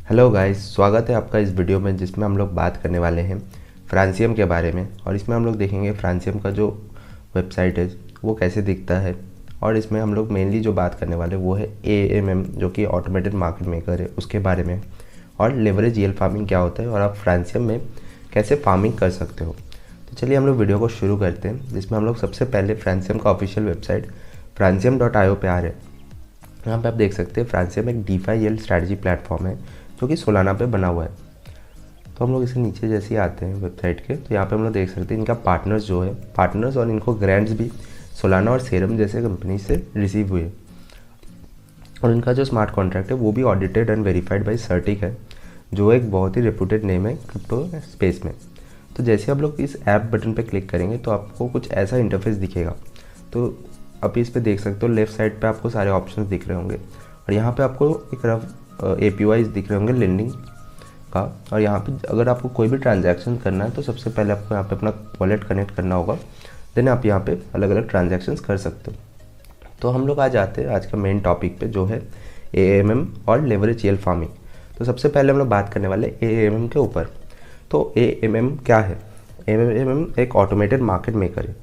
Hello guys, स्वागत है आपका इस वीडियो में जिसमें हम लोग बात करने वाले हैं फ्रांसियम के बारे में। और इसमें हम लोग देखेंगे फ्रांसियम का जो वेबसाइट है वो कैसे दिखता है। और इसमें हम लोग मेनली जो बात करने वाले वो है AMM जो कि ऑटोमेटेड मार्केट मेकर है उसके बारे में, और लेवरेज यील्ड फार्मिंग क्या होता है और आप फ्रांसियम में कैसे फार्मिंग कर सकते हो। तो चलिए हम लोग वीडियो को शुरू करते हैं, जिसमें हम लोग सबसे पहले फ्रांसियम का ऑफिशियल वेबसाइट francium.io पे आ रहे हैं। यहाँ पे आप देख सकते हैं फ्रांसियम एक डीफाई यील्ड स्ट्रैटेजी प्लेटफॉर्म है जो कि सोलाना पे बना हुआ है। तो हम लोग इसे नीचे जैसे ही आते हैं वेबसाइट के, तो यहाँ पे हम लोग देख सकते हैं इनका पार्टनर्स जो है पार्टनर्स और इनको ग्रांट्स भी सोलाना और सेरम जैसे कंपनी से रिसीव हुए। और इनका जो स्मार्ट कॉन्ट्रैक्ट है वो भी ऑडिटेड एंड वेरीफाइड बाई सर्टिक है, जो एक बहुत ही रेपुटेड नेम है क्रिप्टो स्पेस में। तो जैसे आप लोग इस ऐप बटन पे क्लिक करेंगे तो आपको कुछ ऐसा इंटरफेस दिखेगा। तो आप इस पे देख सकते हो लेफ्ट साइड पे आपको सारे ऑप्शंस दिख रहे होंगे, और यहाँ पे आपको एक रफ APIs दिख रहे होंगे लेंडिंग का। और यहाँ पे अगर आपको कोई भी ट्रांजैक्शन करना है तो सबसे पहले आपको यहाँ पे अपना वॉलेट कनेक्ट करना होगा, देन आप यहाँ पे अलग अलग ट्रांजैक्शंस कर सकते हो। तो हम लोग आज आते हैं आज का मेन टॉपिक पे जो है AMM और लेवरेज यील्ड फार्मिंग। तो सबसे पहले हम लोग बात करने वाले AMM के ऊपर। तो AMM क्या है? AMM एक ऑटोमेटेड मार्केट मेकर है।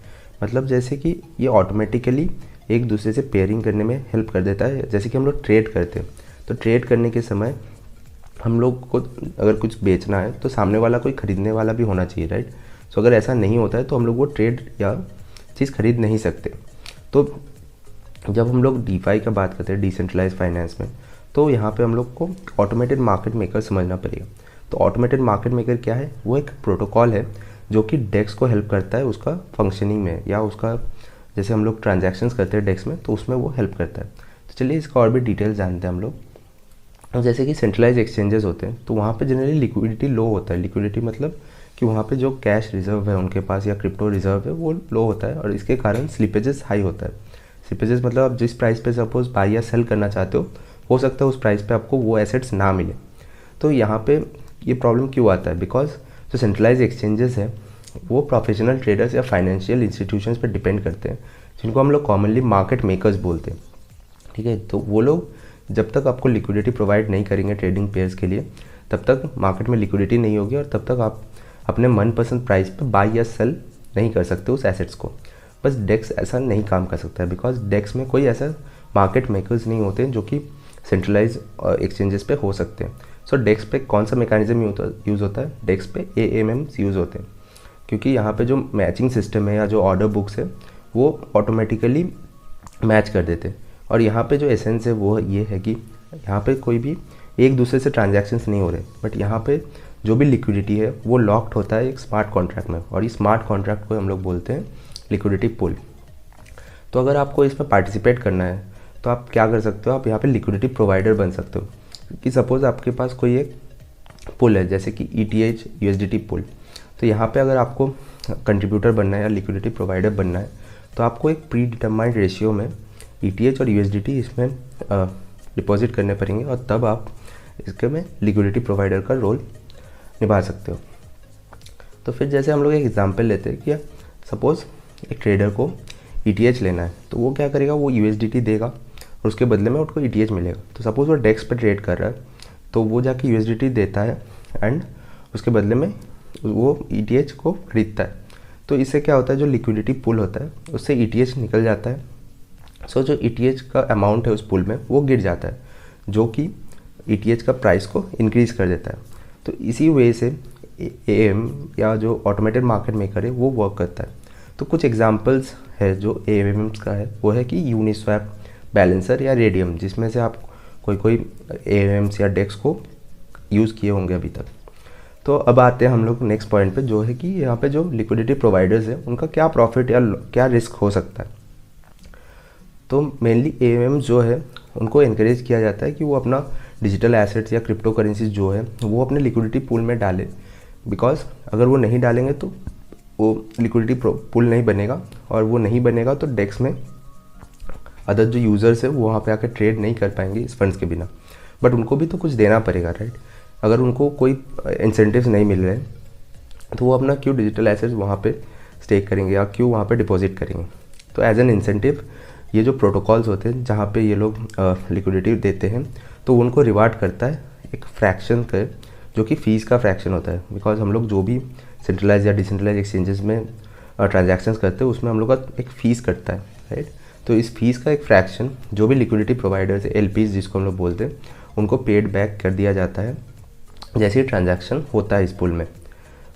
मतलब जैसे कि ये ऑटोमेटिकली एक दूसरे से पेयरिंग करने में हेल्प कर देता है। जैसे कि हम लोग ट्रेड करते हैं, तो ट्रेड करने के समय हम लोग को अगर कुछ बेचना है तो सामने वाला कोई ख़रीदने वाला भी होना चाहिए, राइट। सो अगर ऐसा नहीं होता है तो हम लोग वो ट्रेड या चीज़ खरीद नहीं सकते। तो जब हम लोग डीफाई का बात करते हैं, डिसेंट्रलाइज फाइनेंस में, तो यहाँ पे हम लोग को ऑटोमेटेड मार्केट मेकर समझना पड़ेगा। तो ऑटोमेटेड मार्केट मेकर क्या है? वो एक प्रोटोकॉल है जो कि डेक्स को हेल्प करता है उसका फंक्शनिंग में, या उसका जैसे हम लोग ट्रांजैक्शंस करते हैं डेक्स में तो उसमें वो हेल्प करता है। तो चलिए इसका और भी डिटेल जानते हैं हम लोग। और जैसे कि सेंट्रलाइज एक्सचेंजेस होते हैं तो वहाँ पे जनरली लिक्विडिटी लो होता है। लिक्विडिटी मतलब कि वहाँ पे जो कैश रिजर्व है उनके पास या क्रिप्टो रिजर्व है वो लो होता है, और इसके कारण स्लिपेजेस हाई होता है। स्लिपेजेस मतलब आप जिस प्राइस पे सपोज बाई या सेल करना चाहते हो सकता है उस प्राइस पे आपको वो एसेट्स ना मिले। तो यहाँ पे ये प्रॉब्लम क्यों आता है? बिकॉज जो सेंट्रलाइज एक्सचेंजेस है वो प्रोफेशनल ट्रेडर्स या फाइनेंशियल इंस्टीट्यूशंस पे डिपेंड करते हैं, जिनको हम लोग कॉमनली मार्केट मेकर्स बोलते हैं, ठीक है। तो वो लोग जब तक आपको लिक्विडिटी प्रोवाइड नहीं करेंगे ट्रेडिंग पेयर्स के लिए, तब तक मार्केट में लिक्विडिटी नहीं होगी, और तब तक आप अपने मनपसंद प्राइस पे बाई या सेल नहीं कर सकते उस एसेट्स को। बस डेक्स ऐसा नहीं काम कर सकता है, बिकॉज डेक्स में कोई ऐसा मार्केट मेकर्स नहीं होते जो कि सेंट्रलाइज एक्सचेंजेस पे हो सकते हैं। सो डेक्स पे कौन सा मैकेनिज्म यूज़ होता है? डेक्स पे AMMs यूज़ होते हैं, क्योंकि यहाँ पे जो मैचिंग सिस्टम है या जो ऑर्डर बुक्स है वो ऑटोमेटिकली मैच कर देते हैं। और यहाँ पे जो एसेंस है वो ये है कि यहाँ पे कोई भी एक दूसरे से ट्रांजैक्शंस नहीं हो रहे, बट यहाँ पे जो भी लिक्विडिटी है वो लॉक्ड होता है एक स्मार्ट कॉन्ट्रैक्ट में, और इस स्मार्ट कॉन्ट्रैक्ट को हम लोग बोलते हैं लिक्विडिटी पूल। तो अगर आपको इसमें पार्टिसिपेट करना है तो आप क्या कर सकते हो? आप यहाँ पे लिक्विडिटी प्रोवाइडर बन सकते हो। कि सपोज़ आपके पास कोई एक पुल है जैसे कि ETH USDT पुल, तो यहाँ पे अगर आपको कंट्रीब्यूटर बनना है या लिक्विडिटी प्रोवाइडर बनना है तो आपको एक प्री डिटरमाइंड रेशियो में ETH और USDT इसमें डिपॉजिट करने पड़ेंगे, और तब आप इसके में लिक्विडिटी प्रोवाइडर का रोल निभा सकते हो। तो फिर जैसे हम लोग एक एग्जांपल लेते हैं कि सपोज़ एक ट्रेडर को ETH लेना है, तो वो क्या करेगा? वो USDT देगा और उसके बदले में उसको ETH मिलेगा। तो सपोज़ वो डेक्स पे ट्रेड कर रहा है तो वो जाके USDT देता है एंड उसके बदले में वो ETH को खरीदता है। तो इससे क्या होता है? जो लिक्विडिटी पुल होता है उससे ETH निकल जाता है। सो जो ETH का अमाउंट है उस पुल में वो गिर जाता है, जो कि ETH का प्राइस को इंक्रीज़ कर देता है। तो इसी वजह से AM या जो ऑटोमेटेड मार्केट मेकर है वो वर्क करता है। तो कुछ एग्जांपल्स है जो AMMs का है, वो है कि यूनिस्वैप, बैलेंसर या रेडियम, जिसमें से आप कोई AMMs या डेक्स को यूज़ किए होंगे अभी तक। तो अब आते हैं हम लोग नेक्स्ट पॉइंट पे, जो है कि यहाँ पे जो लिक्विडिटी प्रोवाइडर्स है उनका क्या प्रॉफिट या क्या रिस्क हो सकता है। तो मेनली AMM जो है उनको इनकरेज किया जाता है कि वो अपना डिजिटल एसेट्स या क्रिप्टो करेंसीज जो है वो अपने लिक्विडिटी पूल में डाले, बिकॉज अगर वो नहीं डालेंगे तो वो लिक्विडिटी पूल नहीं बनेगा, और वो नहीं बनेगा तो डेक्स में अदर जो यूज़र्स है वो वहाँ पे आकर ट्रेड नहीं कर पाएंगे इस फंड्स के बिना। बट उनको भी तो कुछ देना पड़ेगा, राइट। अगर उनको कोई इंसेंटिव्स नहीं मिल रहे तो वो अपना क्यों डिजिटल एसेट्स वहाँ पे स्टेक करेंगे या क्यों वहाँ पे डिपॉजिट करेंगे? तो एज एन इंसेंटिव ये जो प्रोटोकॉल्स होते हैं जहाँ पे ये लोग लिक्विडिटी देते हैं तो उनको रिवार्ड करता है एक फ्रैक्शन का, जो कि फ़ीस का फ्रैक्शन होता है। बिकॉज हम लोग जो भी सेंट्रलाइज या डिसेंट्रलाइज एक्सचेंजेस में ट्रांजैक्शंस करते हैं उसमें हम लोग का एक फ़ीस कटता है, राइट। तो इस फीस का एक फ्रैक्शन जो भी लिक्विडिटी प्रोवाइडर्स LPs जिसको हम लोग बोलते हैं उनको पेड बैक कर दिया जाता है जैसे ही ट्रांजैक्शन होता है इस पूल में।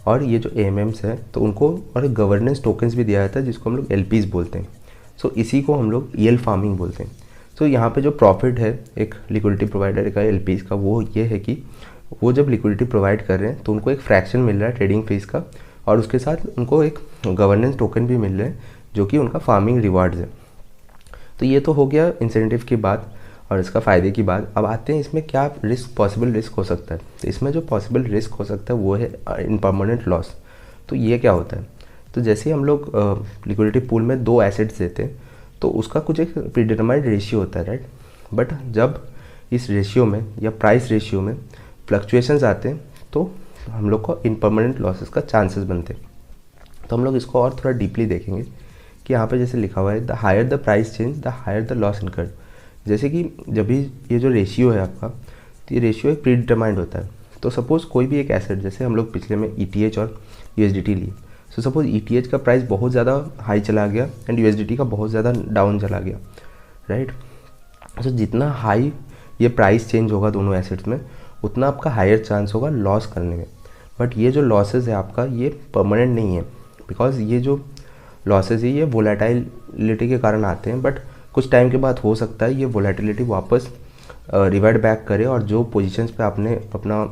और ये जो AMMs है तो उनको और गवर्नेंस टोकन्स भी दिया जाता है जिसको हम लोग LPs बोलते हैं। सो इसी को हम लोग EL फार्मिंग बोलते हैं। सो यहाँ पे जो प्रॉफिट है एक लिक्विडिटी प्रोवाइडर का LPs का, वो ये है कि वो जब लिक्विडिटी प्रोवाइड कर रहे हैं तो उनको एक फ्रैक्शन मिल रहा है ट्रेडिंग फीस का, और उसके साथ उनको एक गवर्नेंस टोकन भी मिल रहे हैं जो कि उनका फार्मिंग रिवार्ड्स है। तो ये तो हो गया इंसेंटिव की बात और इसका फ़ायदे की बात। अब आते हैं इसमें क्या पॉसिबल रिस्क हो सकता है। तो इसमें जो पॉसिबल रिस्क हो सकता है वो है इम्परमानेंट लॉस। तो ये क्या होता है, तो जैसे हम लोग लिक्विडिटी पूल में 2 एसेट्स देते हैं तो उसका कुछ एक प्रीडिटरमाइंड रेशियो होता है, राइट। बट जब इस रेशियो में या प्राइस रेशियो में फ्लक्चुएशंस आते हैं तो हम लोग को इम्परमानेंट लॉसेस का चांसेस बनते हैं। तो हम लोग इसको और थोड़ा डीपली देखेंगे कि यहाँ पे जैसे लिखा हुआ है the higher the price change the higher the loss incurred. जैसे कि जब भी ये जो रेशियो है आपका, तो ये रेशियो एक प्रीडिटरमाइंड होता है। तो सपोज़ कोई भी एक एसेट, जैसे हम लोग पिछले में ETH और USDT लिए, सो सपोज़ ETH का प्राइस बहुत ज़्यादा हाई चला गया एंड USDT का बहुत ज़्यादा डाउन चला गया, राइट। सो जितना हाई ये प्राइस चेंज होगा दोनों एसेट्स में उतना आपका हायर चांस होगा लॉस करने में। बट ये जो लॉसेस है आपका ये परमानेंट नहीं है, बिकॉज ये जो लॉसेस है ये वोलेटिलिटी के कारण आते हैं। बट कुछ टाइम के बाद हो सकता है ये वोलेटिलिटी वापस रिवर्ट बैक करे और जो पोजीशंस पे आपने अपना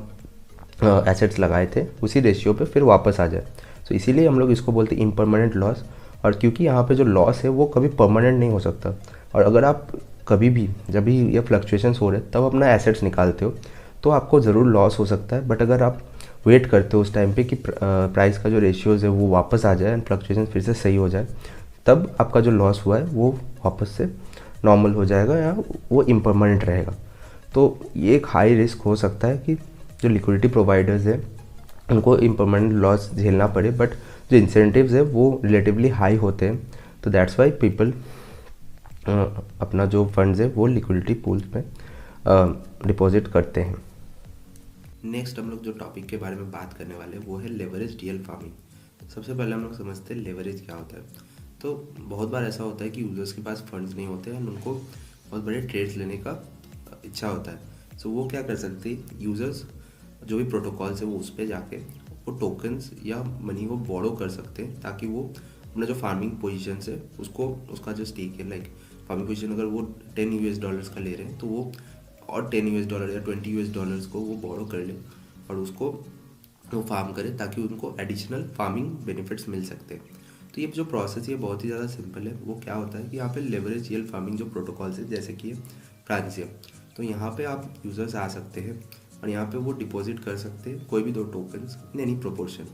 एसेट्स लगाए थे उसी रेशियो पे फिर वापस आ जाए। तो इसीलिए हम लोग इसको बोलते हैं इम्परमानेंट लॉस। और क्योंकि यहाँ पे जो लॉस है वो कभी परमानेंट नहीं हो सकता, और अगर आप कभी भी जब भी ये फ्लक्चुएशंस हो रहे तब अपना एसेट्स निकालते हो तो आपको ज़रूर लॉस हो सकता है। बट अगर आप वेट करते हो उस टाइम पे कि प्राइस का जो रेशियोज़ है वो वापस आ जाए एंड फ्लक्चुएशन फिर से सही हो जाए, तब आपका जो लॉस हुआ है वो वापस से नॉर्मल हो जाएगा या वो इम्परमानेंट रहेगा। तो ये एक हाई रिस्क हो सकता है कि जो लिक्विडिटी प्रोवाइडर्स है उनको इम्परमानेंट लॉस झेलना पड़े, बट जो इंसेंटिव्स है वो रिलेटिवली हाई होते हैं। तो दैट्स वाई पीपल अपना जो फंड्स है वो लिक्विडिटी पूल्स में डिपॉजिट करते हैं। नेक्स्ट हम लोग जो टॉपिक के बारे में बात करने वाले हैं वो है लेवरेज DL फार्मिंग। सबसे पहले हम लोग समझते हैं लेवरेज क्या होता है। तो बहुत बार ऐसा होता है कि यूजर्स के पास फंड्स नहीं होते हैं, उनको बहुत बड़े ट्रेड्स लेने का इच्छा होता है। सो वो क्या कर सकते हैं, यूजर्स जो भी प्रोटोकॉल्स है वो उस पर जाके वो टोकन्स या मनी वो बोरो कर सकते हैं, ताकि वो अपना जो फार्मिंग पोजीशन है उसको उसका जो स्टेक है, लाइक फार्मिंग पोजीशन अगर वो $10 का ले रहे हैं तो वो और $10 या $20 को वो बोरो कर ले और उसको वो फार्म करे ताकि उनको एडिशनल फार्मिंग बेनिफिट्स मिल सकते हैं। तो ये जो प्रोसेस है बहुत ही ज़्यादा सिंपल है। वो क्या होता है कि यहाँ पे लेवरेज DL फार्मिंग जो प्रोटोकॉल्स है जैसे कि फ्रांसियम, तो यहाँ पे आप यूज़र्स आ सकते हैं और यहाँ पे वो डिपॉजिट कर सकते हैं कोई भी 2 टोकन्स इन एनी प्रोपोर्शन।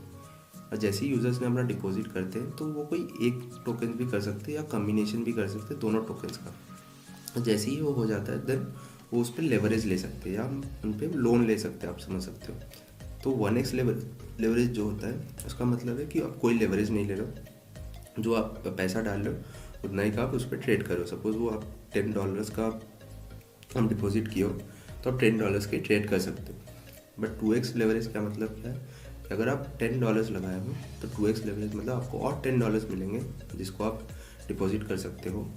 और जैसे ही यूज़र्स ने अपना डिपॉजिट करते हैं तो वो कोई एक टोकन भी कर सकते हैं या कम्बिनेशन भी कर सकते हैं दोनों टोकन्स का। जैसे ही वो हो जाता है देन वो उस पर लेवरेज ले सकते हैं या उन पर लोन ले सकते हैं, आप समझ सकते हो। तो 1x लेवरेज जो होता है उसका मतलब है कि आप कोई लेवरेज नहीं ले रहे हो, जो आप पैसा डाल रहे हो उतना ही का आप उस पर ट्रेड करो। सपोज वो आप $10 का हम डिपॉजिट किए हो तो आप $10 के ट्रेड कर सकते हो। बट 2x लेवरेज का मतलब क्या है कि अगर आप $10 लगाए हो तो 2x लेवरेज मतलब आपको और $10 मिलेंगे जिसको आप डिपॉजिट कर सकते हो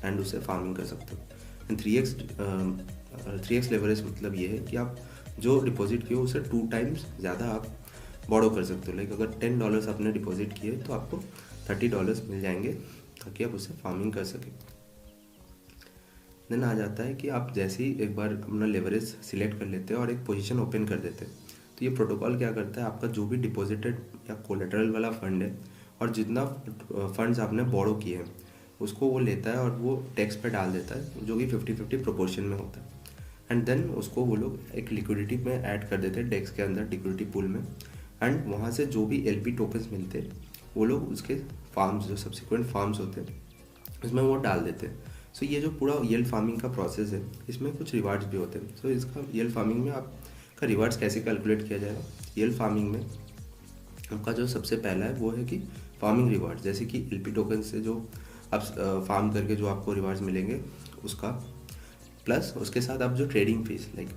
एंड उससे फार्मिंग कर सकते हो। एंड 3x लेवरेज मतलब ये है कि आप जो डिपॉजिट किए उससे 2 टाइम्स ज़्यादा आप बोरो कर सकते हो। लाइक अगर $10 आपने डिपॉजिट किए तो आपको $30 मिल जाएंगे ताकि आप उससे फार्मिंग कर सकें। देन आ जाता है कि आप जैसे ही एक बार अपना लेवरेज सिलेक्ट कर लेते हैं और एक पोजीशन ओपन कर देते हैं तो ये प्रोटोकॉल क्या करता है, आपका जो भी डिपॉजिटेड या कोलेटरल वाला फंड है और जितना फंड्स आपने बोरो किए हैं उसको वो लेता है और वो टैक्स पे डाल देता है, जो कि 50-50 प्रोपोर्शन में होता है। एंड देन उसको वो लोग एक लिक्विडिटी में ऐड कर देते हैं डेक्स के अंदर, लिक्विडिटी पूल में। एंड वहाँ से जो भी LP टोकन्स मिलते हैं वो लोग उसके फार्म्स जो सब्सिक्वेंट फार्म्स होते हैं उसमें वो डाल देते हैं। सो ये जो पूरा EL फार्मिंग का प्रोसेस है इसमें कुछ रिवार्ड्स भी होते हैं। सो इसका EL फार्मिंग में आपका रिवार्ड्स कैसे कैलकुलेट किया जाएगा, EL फार्मिंग में आपका जो सबसे पहला है वो है कि फार्मिंग रिवार्ड्स, जैसे कि LP टोकन से जो आप फार्म करके जो आपको रिवार्ड्स मिलेंगे उसका, प्लस उसके साथ आप जो ट्रेडिंग फीस, लाइक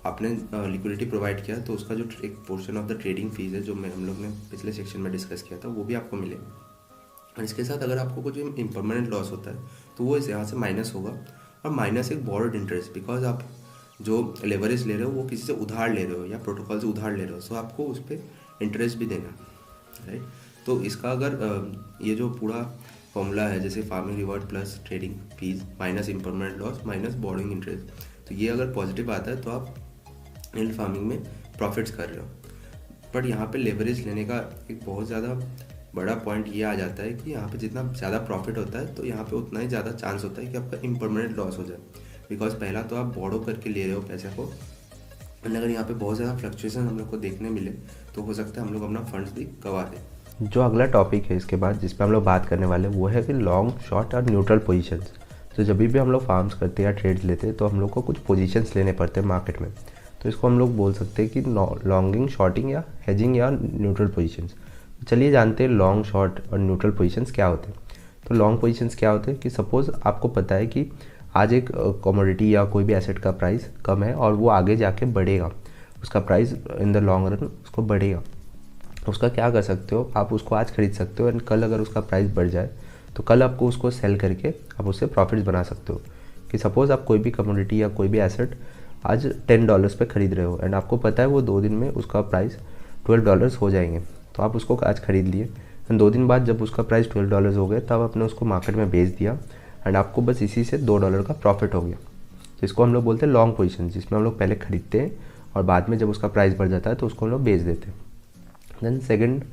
आपने लिक्विडिटी प्रोवाइड किया तो उसका जो एक portion of the trading fees है जो हम लोग ने पिछले सेक्शन में डिस्कस किया था वो भी आपको मिलेगा। और इसके साथ अगर आपको कुछ इम्परमानेंट लॉस होता है तो वो इस यहाँ से माइनस होगा, और माइनस एक बोर्ड इंटरेस्ट, बिकॉज आप जो लेवरेज ले रहे हो वो किसी से उधार ले रहे हो या प्रोटोकॉल से उधार ले रहे हो, सो आपको उस पर इंटरेस्ट भी देना, राइट। तो इसका अगर ये जो पूरा फॉर्मूला है जैसे farming reward plus trading fees minus impermanent loss minus boarding interest, तो ये अगर पॉजिटिव आता है तो आप यील्ड फार्मिंग में प्रॉफिट्स कर रहे हो। बट यहाँ पे लेवरेज लेने का एक बहुत ज़्यादा बड़ा पॉइंट ये आ जाता है कि यहाँ पे जितना ज़्यादा प्रॉफिट होता है तो यहाँ पे उतना ही ज़्यादा चांस होता है कि आपका इम्परमानेंट लॉस हो जाए, बिकॉज पहला तो आप बोरो करके ले रहे हो पैसे को, एंड अगर यहाँ पे बहुत ज़्यादा फ्लक्चुएशन हम लोग को देखने मिले तो हो सकता है हम लोग अपना फंड्स भी गंवा दें। जो अगला टॉपिक है इसके बाद जिस पर हम लोग बात करने वाले हैं वो है कि लॉन्ग शॉर्ट और न्यूट्रल पोजीशंस। तो जब भी हम लोग फार्म्स करते हैं या ट्रेड्स लेते हैं तो हम लोग को कुछ पोजीशंस लेने पड़ते हैं मार्केट में, तो इसको हम लोग बोल सकते हैं कि लॉन्गिंग, शॉर्टिंग या हेजिंग या न्यूट्रल पोजीशंस। चलिए जानते हैं लॉन्ग, शॉर्ट और न्यूट्रल पोजीशंस क्या होते हैं। तो लॉन्ग पोजीशंस क्या होते हैं कि सपोज़ आपको पता है कि आज एक कमोडिटी या कोई भी एसेट का प्राइस कम है और वो आगे जाके बढ़ेगा, उसका price in the long run उसको बढ़ेगा। उसका क्या कर सकते हो, आप उसको आज खरीद सकते हो एंड कल अगर उसका प्राइस बढ़ जाए तो कल आपको उसको सेल करके आप उससे प्रॉफिट्स बना सकते हो। कि सपोज़ आप कोई भी कमोडिटी या कोई भी एसेट आज $10 पे ख़रीद रहे हो एंड आपको पता है वो 2 दिन में उसका प्राइस $12 हो जाएंगे, तो आप उसको आज ख़रीद लिए एंड 2 दिन बाद जब उसका प्राइस $12 हो गया तब आपने उसको मार्केट में बेच दिया एंड आपको बस इसी से $2 का प्रॉफिट हो गया। तो इसको हम लोग बोलते हैं लॉन्ग पोजीशन, जिसमें हम लोग पहले खरीदते हैं और बाद में जब उसका प्राइस बढ़ जाता है तो उसको हम लोग बेच देते हैं। देन सेकंड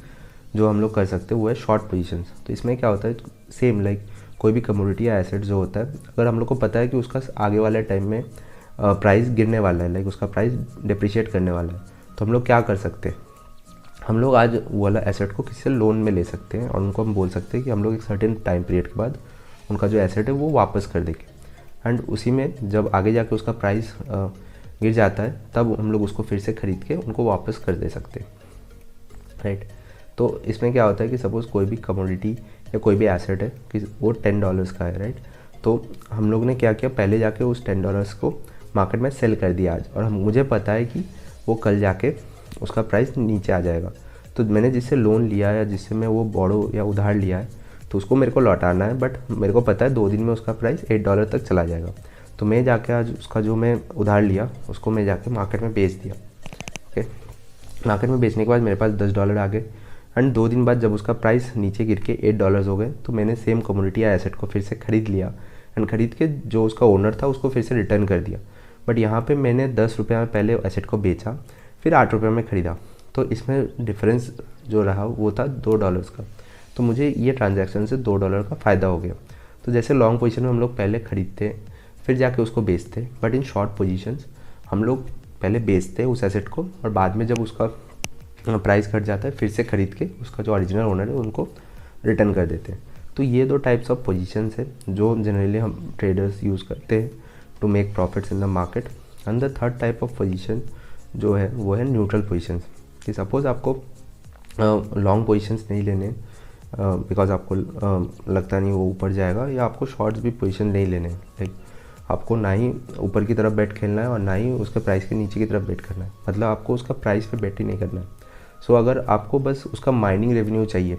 जो हम लोग कर सकते हैं वो है शॉर्ट पोजीशंस। तो इसमें क्या होता है, सेम लाइक कोई भी कमोडिटी या एसेट जो होता है, अगर हम लोग को पता है कि उसका आगे वाले टाइम में प्राइस गिरने वाला है, लाइक उसका प्राइस डिप्रिशिएट करने वाला है, तो हम लोग क्या कर सकते हैं, हम लोग आज वो वाला एसेट को किसी से लोन में ले सकते हैं और उनको हम बोल सकते हैं कि हम लोग एक सर्टेन टाइम पीरियड के बाद उनका जो एसेट है वो वापस कर देंगे, एंड उसी में जब आगे जाके उसका प्राइस गिर जाता है तब हम लोग उसको फिर से ख़रीद के उनको वापस कर दे सकते हैं, राइट। तो इसमें क्या होता है कि सपोज़ कोई भी कमोडिटी या कोई भी एसेट है कि वो $10 का है, राइट। तो हम लोग ने क्या किया, पहले जाके उस $10 को मार्केट में सेल कर दिया आज, और मुझे पता है कि वो कल जाके उसका प्राइस नीचे आ जाएगा। तो मैंने जिससे लोन लिया या जिससे मैं वो बोरो या उधार लिया है तो उसको मेरे को लौटाना है, बट मेरे को पता है 2 दिन में उसका प्राइस $8 तक चला जाएगा। तो मैं जाके आज उसका जो मैं उधार लिया उसको मैं जाके मार्केट में बेच दिया, ओके। मार्केट में बेचने के बाद मेरे पास $10 आ गए एंड 2 दिन बाद जब उसका प्राइस नीचे गिर के $8 हो गए तो मैंने सेम कमोडिटी या एसेट को फिर से ख़रीद लिया एंड ख़रीद के जो उसका ओनर था उसको फिर से रिटर्न कर दिया। बट यहाँ पे मैंने ₹10 में पहले एसेट को बेचा, फिर $8 में ख़रीदा, तो इसमें डिफरेंस जो रहा वो था $2 का। तो मुझे ये ट्रांजैक्शन से $2 का फ़ायदा हो गया। तो जैसे लॉन्ग पोजीशन में हम लोग पहले ख़रीदते फिर जाके उसको बेचते, बट इन शॉर्ट पोजीशंस हम लोग पहले बेचते उस एसेट को और बाद में जब उसका प्राइस घट जाता है फिर से ख़रीद के उसका जो ओरिजिनल ओनर है उनको रिटर्न कर देते हैं। तो ये 2 टाइप्स ऑफ पोजीशंस है जो जनरली हम ट्रेडर्स यूज़ करते हैं to make profits in the market. And the third type of position जो है वो है न्यूट्रल पोजीशंस। कि सपोज़ आपको लॉन्ग पोजीशंस नहीं लेने बिकॉज आपको लगता नहीं वो ऊपर जाएगा, या आपको शॉर्ट्स भी पोजीशन नहीं लेने, लाइक आपको ना ही ऊपर की तरफ बेट खेलना है और ना ही उसके प्राइस के नीचे की तरफ बेट करना है, मतलब आपको उसका प्राइस पे बेट ही नहीं करना है। सो अगर आपको बस उसका माइनिंग रेवेन्यू चाहिए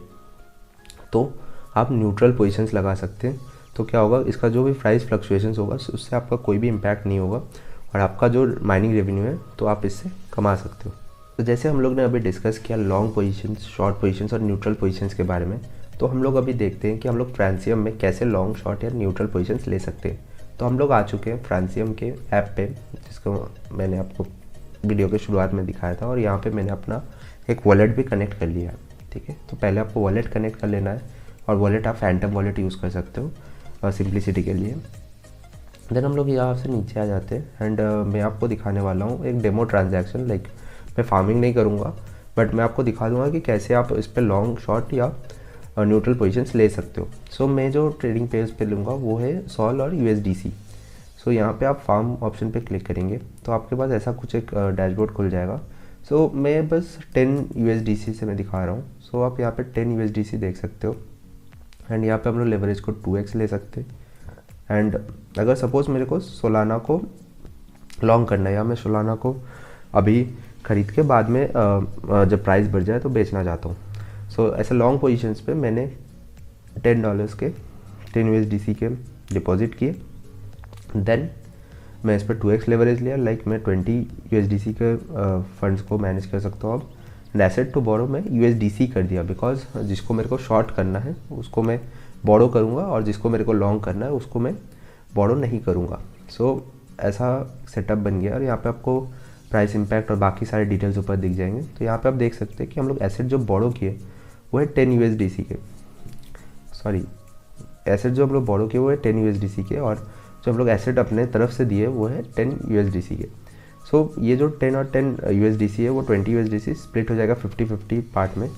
तो आप न्यूट्रल पोजीशंस लगा सकते हैं। तो क्या होगा, इसका जो भी प्राइस फ्लक्चुएशंस होगा उससे आपका कोई भी इम्पैक्ट नहीं होगा और आपका जो माइनिंग रेवेन्यू है तो आप इससे कमा सकते हो। तो जैसे हम लोग ने अभी डिस्कस किया लॉन्ग पोजीशंस, शॉर्ट पोजीशंस और न्यूट्रल पोजीशंस के बारे में, तो हम लोग अभी देखते हैं कि हम लोग फ्रांसियम में कैसे लॉन्ग, शॉर्ट या न्यूट्रल पोजीशंस ले सकते हैं। तो हम लोग आ चुके हैं फ्रांसियम के ऐप पे, जिसको मैंने आपको वीडियो के शुरुआत में दिखाया था, और यहाँ पे मैंने अपना एक वॉलेट भी कनेक्ट कर लिया है, ठीक है। तो पहले आपको वॉलेट कनेक्ट कर लेना है, और वॉलेट आप फैंटम वॉलेट यूज़ कर सकते हो सिंप्लिसिटी के लिए। देन हम लोग यहाँ से नीचे आ जाते हैं एंड मैं आपको दिखाने वाला हूँ एक डेमो ट्रांजैक्शन। लाइक मैं फार्मिंग नहीं करूँगा बट मैं आपको दिखा दूँगा कि कैसे आप इस पर लॉन्ग, शॉर्ट या न्यूट्रल पोजीशंस ले सकते हो। सो मैं जो ट्रेडिंग पेज पे लूँगा वो है SOL और USDC। सो यहाँ पे आप फार्म ऑप्शन पे क्लिक करेंगे तो आपके पास ऐसा कुछ एक डैशबोर्ड खुल जाएगा। सो मैं बस 10 USDC से मैं दिखा रहा हूँ। सो आप यहाँ पे 10 USDC देख सकते हो एंड यहाँ पे हम लोग लेवरेज को 2x ले सकते हैं। एंड अगर सपोज़ मेरे को सोलाना को लॉन्ग करना है या मैं सोलाना को अभी ख़रीद के बाद में जब प्राइस बढ़ जाए तो बेचना चाहता हूँ। सो ऐसे लॉन्ग पोजीशंस पे मैंने $10 के 10 USDC के डिपॉजिट किए। देन मैं इस पर 2x लेवरेज लिया, लाइक मैं 20 USDC के फंड्स को मैनेज कर सकता हूँ अब। एंड एसेट टू बोरो में USDC कर दिया, बिकॉज जिसको मेरे को शॉर्ट करना है उसको मैं बोरो करूँगा और जिसको मेरे को लॉन्ग करना है उसको मैं बोरो नहीं करूँगा। सो ऐसा सेटअप बन गया। और यहाँ पे आपको प्राइस इम्पैक्ट और बाकी सारे डिटेल्स ऊपर दिख जाएंगे। तो यहाँ पे आप देख सकते हैं कि हम लोग एसेट जो बोरो किए वो है 10 USDC के, सॉरी एसेट जो हम लोग बोरो किए वो है 10 USDC के, और जो हम लोग एसेट अपने तरफ से दिए वो है 10 USDC के। सो ये जो 10 और 10 USDC है वो 20 USDC स्प्लिट हो जाएगा 50-50 पार्ट में,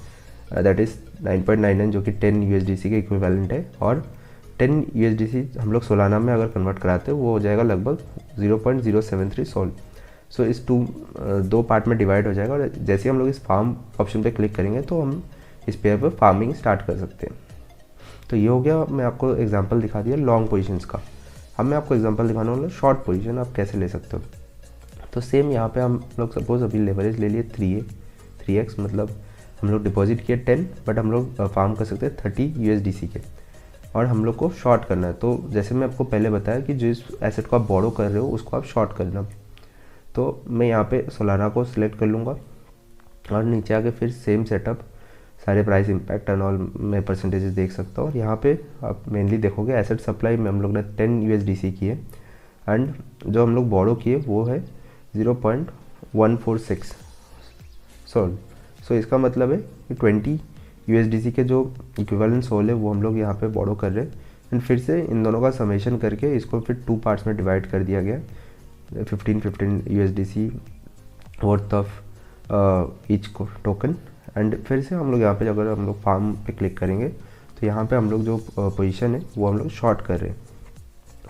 दैट इज़ 9.99 जो कि 10 USDC के इक्विवेलेंट है। और 10 USDC हम लोग सोलाना में अगर कन्वर्ट कराते हैं वो हो जाएगा लगभग 0.073 सोल। सो इस दो पार्ट में डिवाइड हो जाएगा। और जैसे ही हम लोग इस फार्म ऑप्शन पे क्लिक करेंगे तो हम इस पेयर पर फार्मिंग स्टार्ट कर सकते हैं। तो ये हो गया, मैं आपको एग्जांपल दिखा दिया लॉन्ग पोजीशंस का। अब मैं आपको एग्जांपल दिखाने वाला हूँ शॉर्ट पोजीशन आप कैसे ले सकते हो। तो सेम यहाँ पे हम लोग सपोज अभी लेवरेज ले लिए 3x, मतलब हम लोग डिपॉजिट किए 10, बट हम लोग फार्म कर सकते हैं 30 USDC के, और हम लोग को शॉर्ट करना है। तो जैसे मैं आपको पहले बताया कि जिस एसेट को आप बोरो कर रहे हो उसको आप शॉर्ट करना। तो मैं यहाँ पे सोलाना को सिलेक्ट कर लूँगा और नीचे आके फिर सेम सेटअप, सारे प्राइस इम्पैक्ट एंड ऑल मैं परसेंटेजेस देख सकता हूँ। और यहाँ पे आप मेनली देखोगे एसेट सप्लाई में हम लोग ने 10 USDC किए एंड जो हम लोग बोरो किए वो है 0.146 सोल। सो इसका मतलब है कि 20 USDC के जो इक्विवेलेंट सोल है वो हम लोग यहाँ पे बोरो कर रहे हैं। एंड फिर से इन दोनों का समेशन करके इसको फिर 2 पार्ट्स में डिवाइड कर दिया गया, 15 USDC worth of each token. And फिर से हम लोग यहाँ पे अगर हम लोग फार्म पे क्लिक करेंगे तो यहाँ पे हम लोग जो पोजीशन है वो हम लोग शॉर्ट कर रहे हैं।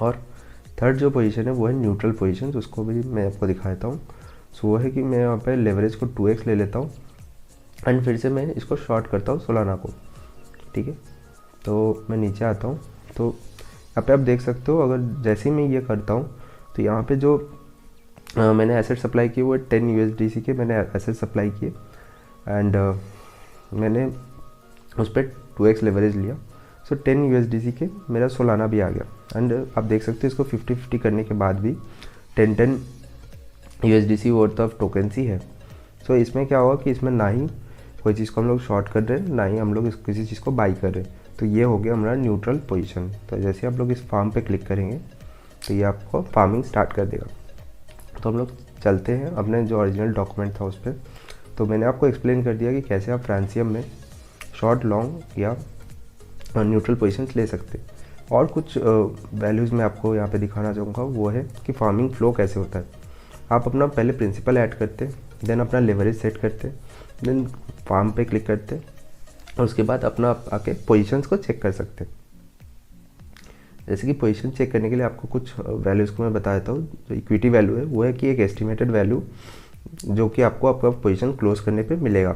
और थर्ड जो पोजीशन है वो है न्यूट्रल पोजीशन, उसको भी मैं आपको दिखा देता हूँ। सो वो है कि मैं यहाँ पे लेवरेज को 2x ले लेता हूँ एंड फिर से मैं इसको शॉर्ट करता हूँ सोलाना को, ठीक है। तो मैं नीचे आता हूँ तो यहाँ पे आप देख सकते हो, अगर जैसे ही मैं ये करता हूँ तो यहाँ पे जो मैंने एसेट सप्लाई किए वो 10 USDC के मैंने एसेट सप्लाई किए एंड मैंने उस पर 2x लेवरेज लिया। सो 10 USDC के मेरा सोलाना भी आ गया। एंड आप देख सकते हो इसको 50-50 करने के बाद भी 10 USDC वर्थ ऑफ टोकन्स ही है। सो इसमें क्या होगा कि इसमें ना ही कोई चीज़ को हम लोग शॉर्ट कर रहे हैं, ना ही हम लोग किसी चीज़ को बाई कर रहे हैं। तो ये हो गया हमारा न्यूट्रल पोजीशन। तो जैसे आप लोग इस फार्म पे क्लिक करेंगे तो ये आपको फार्मिंग स्टार्ट कर देगा। तो हम लोग चलते हैं अपने जो ओरिजिनल डॉक्यूमेंट था उस पर। तो मैंने आपको एक्सप्लेन कर दिया कि कैसे आप फ्रांसियम में शॉर्ट, लॉन्ग या न्यूट्रल पोजीशंस ले सकते हैं। और कुछ वैल्यूज़ मैं आपको यहाँ पे दिखाना चाहूँगा, वो है कि फार्मिंग फ्लो कैसे होता है। आप अपना पहले प्रिंसिपल ऐड करते, देन अपना लेवरेज सेट करते, देन फार्म पे क्लिक करते और उसके बाद अपना आके पोजीशंस को चेक कर सकते। जैसे कि पोजीशन चेक करने के लिए आपको कुछ वैल्यूज़ को मैं बता देता हूँ। जो इक्विटी वैल्यू है वो है कि एक एस्टिमेटेड वैल्यू जो कि आपको आपका पोजीशन क्लोज करने पे मिलेगा।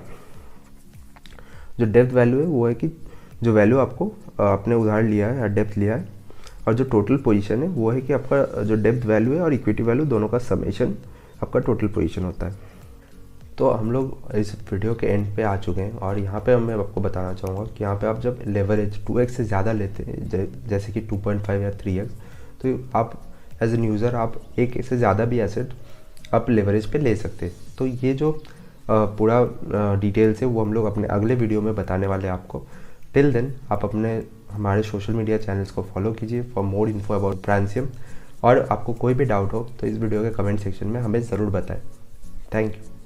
जो डेप्थ वैल्यू है वो है कि जो वैल्यू आपको आपने उधार लिया है या डेप्थ लिया है, और जो टोटल पोजीशन है वो है कि आपका जो डेप्थ वैल्यू है और इक्विटी वैल्यू दोनों का समेशन आपका टोटल पोजीशन होता है। तो हम लोग इस वीडियो के एंड पे आ चुके हैं और यहाँ पे मैं आपको बताना चाहूँगा कि यहाँ पे आप जब लेवरेज 2x से ज़्यादा लेते हैं, जैसे कि 2.5 या 3x, तो आप एज एन यूज़र आप एक से ज़्यादा भी एसेट आप लेवरेज पे ले सकते हैं। तो ये जो पूरा डिटेल्स है वो हम लोग अपने अगले वीडियो में बताने वाले हैं आपको। टिल देन आप अपने हमारे सोशल मीडिया चैनल्स को फॉलो कीजिए for more info about francium. और आपको कोई भी डाउट हो तो इस वीडियो के कमेंट सेक्शन में हमें ज़रूर बताएं। Thank you.